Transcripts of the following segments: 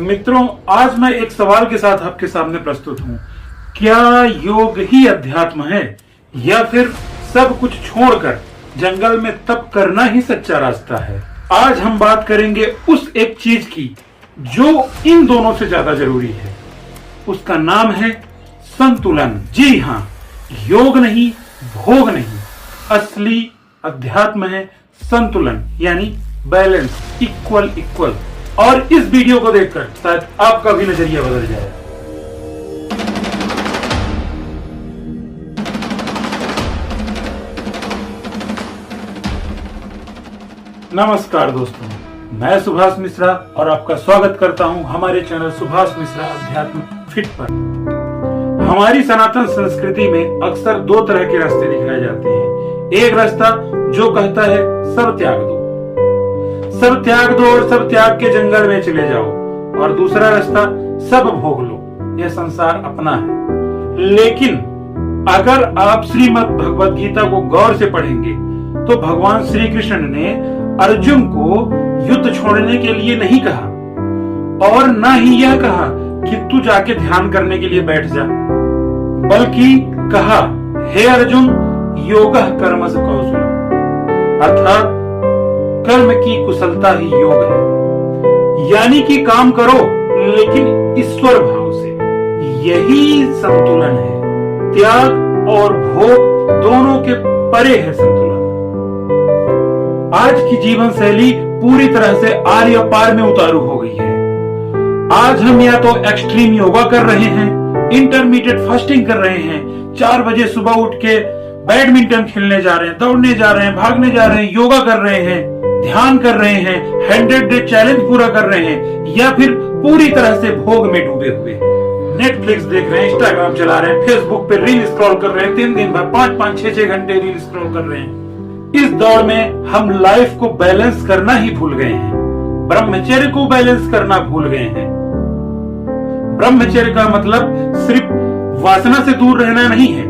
मित्रों, आज मैं एक सवाल के साथ आपके सामने प्रस्तुत हूँ। क्या योग ही अध्यात्म है या फिर सब कुछ छोड़कर जंगल में तप करना ही सच्चा रास्ता है? आज हम बात करेंगे उस एक चीज की जो इन दोनों से ज्यादा जरूरी है। उसका नाम है संतुलन। जी हाँ, योग नहीं, भोग नहीं, असली अध्यात्म है संतुलन, यानी बैलेंस, इक्वल। और इस वीडियो को देखकर शायद आपका भी नजरिया बदल जाए। नमस्कार दोस्तों, मैं सुभाष मिश्रा और आपका स्वागत करता हूं हमारे चैनल सुभाष मिश्रा अध्यात्म फिट पर। हमारी सनातन संस्कृति में अक्सर दो तरह के रास्ते दिखाए जाते हैं। एक रास्ता जो कहता है सब त्याग दो और सब त्याग के जंगल में चले जाओ, और दूसरा रास्ता सब भोग लो, यह संसार अपना है। लेकिन अगर आप श्रीमद् भगवद गीता को गौर से पढ़ेंगे तो भगवान श्री कृष्ण ने अर्जुन को युद्ध छोड़ने के लिए नहीं कहा और न ही यह कहा कि तू जाके ध्यान करने के लिए बैठ जा, बल्कि कहा, हे अर्जुन, योगः कर्मसु कौशलम्, अर्थात कर्म की कुशलता ही योग है। यानी कि काम करो लेकिन ईश्वर भाव से। यही संतुलन है। त्याग और भोग दोनों के परे है संतुलन। आज की जीवन शैली पूरी तरह से आर्य पार में उतारू हो गई है। आज हम या तो एक्सट्रीम योगा कर रहे हैं, इंटरमीडिएट फास्टिंग कर रहे हैं, 4 बजे सुबह उठ के बैडमिंटन खेलने जा रहे हैं, दौड़ने जा रहे हैं, भागने जा रहे हैं, योगा कर रहे हैं, ध्यान कर रहे हैं, 100 डे चैलेंज पूरा कर रहे हैं, या फिर पूरी तरह से भोग में डूबे हुए नेटफ्लिक्स देख रहे हैं, इंस्टाग्राम चला रहे हैं, फेसबुक पे रील स्क्रॉल कर रहे हैं, 3 दिन भर 5-5, 6-6 घंटे रील स्क्रॉल कर रहे हैं। इस दौड़ में हम लाइफ को बैलेंस करना ही भूल गए हैं। ब्रह्मचर्य को बैलेंस करना भूल गए हैं। ब्रह्मचर्य का मतलब सिर्फ वासना से दूर रहना नहीं है,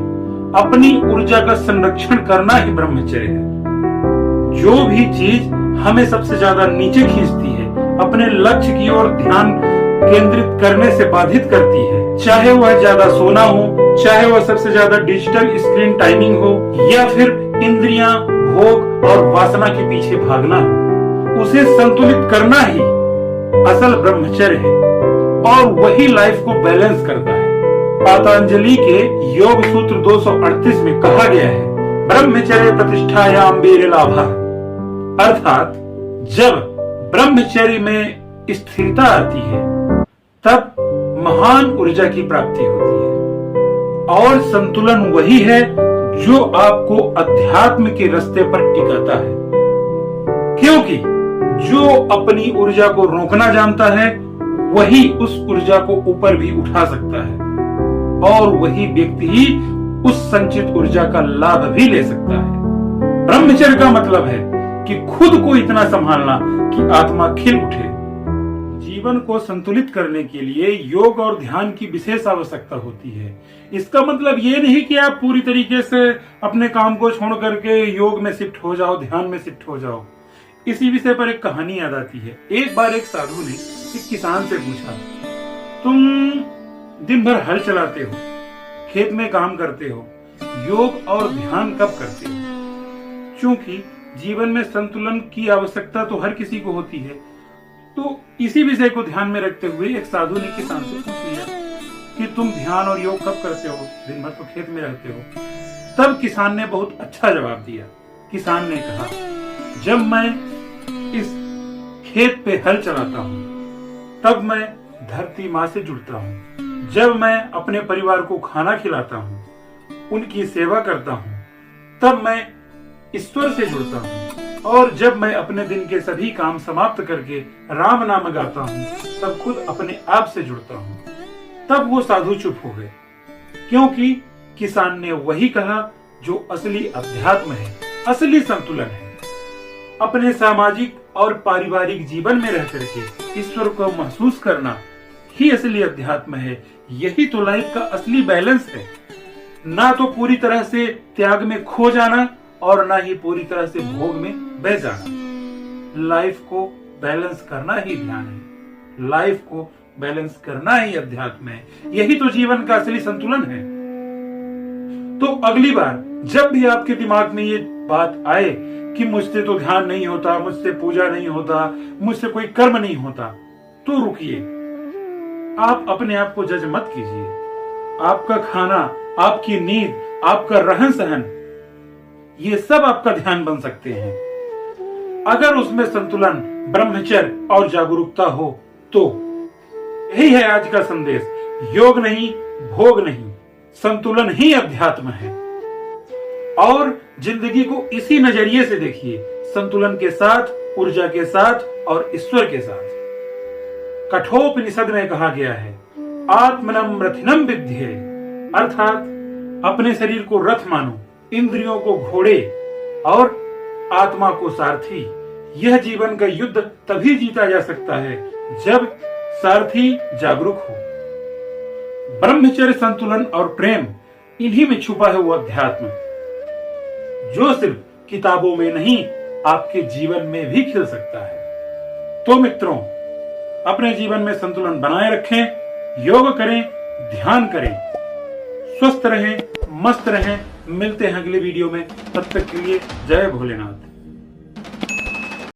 अपनी ऊर्जा का संरक्षण करना ही ब्रह्मचर्य है। जो भी चीज हमें सबसे ज्यादा नीचे खींचती है, अपने लक्ष्य की ओर ध्यान केंद्रित करने से बाधित करती है, चाहे वह ज्यादा सोना हो, चाहे वह सबसे ज्यादा डिजिटल स्क्रीन टाइमिंग हो, या फिर इंद्रियां, भोग और वासना के पीछे भागना हो, उसे संतुलित करना ही असल ब्रह्मचर्य है और वही लाइफ को बैलेंस करता है। पतंजलि के योग सूत्र 238 में कहा गया है, ब्रह्मचर्य प्रतिष्ठायाम वीर्यलाभः, अर्थात जब ब्रह्मचर्य में स्थिरता आती है तब महान ऊर्जा की प्राप्ति होती है। और संतुलन वही है जो आपको अध्यात्म के रास्ते पर टिकाता है, क्योंकि जो अपनी ऊर्जा को रोकना जानता है वही उस ऊर्जा को ऊपर भी उठा सकता है, और वही व्यक्ति ही उस संचित ऊर्जा का लाभ भी ले सकता है। ब्रह्मचर्य का मतलब है कि खुद को इतना संभालना कि आत्मा खिल उठे। जीवन को संतुलित करने के लिए योग और ध्यान की विशेष आवश्यकता होती है। इसका मतलब ये नहीं कि आप पूरी तरीके से अपने काम को छोड़ करके योग में शिफ्ट हो जाओ, ध्यान में शिफ्ट हो जाओ। इसी विषय पर एक कहानी याद आती है। एक बार एक साधु ने एक किसान से पूछा, तुम दिन भर हल चलाते हो, खेत में काम करते हो, योग और ध्यान कब करते हो? क्योंकि जीवन में संतुलन की आवश्यकता तो हर किसी को होती है। तो इसी विषय को ध्यान में रखते हुए एक साधु ने किसान से पूछ लिया कि तुम ध्यान और योग कब करते हो? दिन भर तो खेत में रहते हो। तब किसान ने बहुत अच्छा जवाब दिया। किसान ने कहा, जब मैं इस खेत पे हल चलाता हूँ तब मैं धरती माँ से जुड़ता हूँ। जब मैं अपने परिवार को खाना खिलाता हूँ, उनकी सेवा करता हूँ, तब मैं ईश्वर से जुड़ता हूँ। और जब मैं अपने दिन के सभी काम समाप्त करके राम नाम गाता हूँ, तब खुद अपने आप से जुड़ता हूँ। तब वो साधु चुप हो गए, क्योंकि किसान ने वही कहा जो असली अध्यात्म है, असली संतुलन है। अपने सामाजिक और पारिवारिक जीवन में रह करके ईश्वर को महसूस करना ही असली अध्यात्म है। यही तो लाइफ का असली बैलेंस है। ना तो पूरी तरह से त्याग में खो जाना और ना ही पूरी तरह से भोग में बह जाना। लाइफ को बैलेंस करना ही ध्यान है। लाइफ को बैलेंस करना ही अध्यात्म है। यही तो जीवन का असली संतुलन है। तो अगली बार जब भी आपके दिमाग में ये बात आए कि मुझसे तो ध्यान नहीं होता, मुझसे पूजा नहीं होता, मुझसे कोई कर्म नहीं होता, तो रुकिए। आप अपने आप को जज मत कीजिए। आपका खाना, आपकी नींद, आपका रहन सहन, ये सब आपका ध्यान बन सकते हैं अगर उसमें संतुलन, ब्रह्मचर्य और जागरूकता हो तो। यही है आज का संदेश। योग नहीं, भोग नहीं, संतुलन ही अध्यात्म है। और जिंदगी को इसी नजरिए से देखिए, संतुलन के साथ, ऊर्जा के साथ और ईश्वर के साथ। कठोपनिषद में कहा गया है, आत्मनम रथिनम विद्ये, अर्थात अपने शरीर को रथ मानो, इंद्रियों को घोड़े और आत्मा को सारथी। यह जीवन का युद्ध तभी जीता जा सकता है जब सारथी जागरूक हो। ब्रह्मचर्य, संतुलन और प्रेम, इन्हीं में छुपा है वो अध्यात्म जो सिर्फ किताबों में नहीं, आपके जीवन में भी खिल सकता है। तो मित्रों, अपने जीवन में संतुलन बनाए रखें, योग करें, ध्यान करें, स्वस्थ रहें, मस्त रहें। मिलते हैं अगले वीडियो में। तब तक के लिए जय भोलेनाथ।